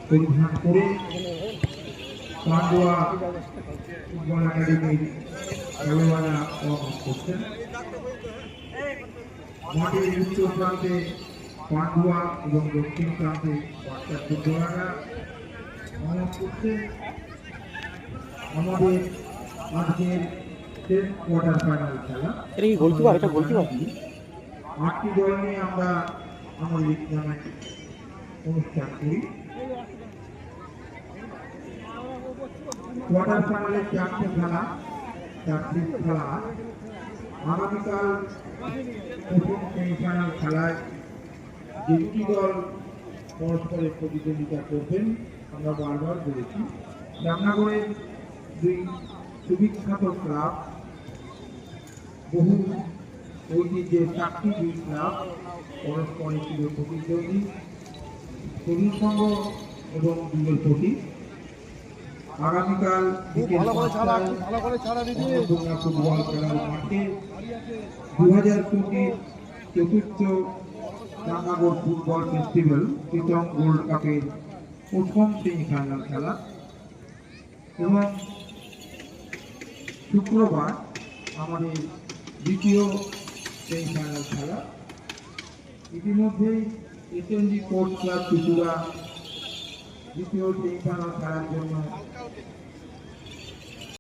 পরিধান করে পান্ডুয়া ফুটবল একাডেমির খেলোয়াড়রা ওয়ার্ম করছেন। মাঠের উত্তর প্রান্তে পান্ডুয়া এবং দক্ষিণ প্রান্তে বাচ্চা ফুটবলাররা ওয়ার্ম করছে। আমাদের আজকের কোয়ার্টার ফাইনাল খেলা, আটটি দল নিয়ে আমরা আমাদের টুর্নামেন্ট অনুষ্ঠান করি। কোয়ার্টার ফাইনালে চারটি খেলা আগামীকাল প্রথম সেমিফাইনাল খেলায় যে দুটি দল পরস্পরের প্রতিদ্বন্দ্বিতা করবেন আমরা বারবার বলেছি। রামনগরের দুই সুবিখ্যাত ক্লাব, বহু ঐতিহ্যের চারটি দুই ক্লাব পরস্পরের ছিল প্রতিদ্বন্দ্বী, তরুণ সংঘ এবং যুগলপতি। আগামীকাল ফুটবল খেলার মাঠে 2025 চতুর্থ Ramnagar football festival Pritam gold কাপের প্রথম সেমিফাইনাল খেলা এবং শুক্রবার আমাদের দ্বিতীয় সেমিফাইনাল খেলা। ইতিমধ্যেই এসএনজি স্পোর্টস ক্লাব ত্রিপুরা দ্বিতীয় সেমিফাইনাল খেলার জন্য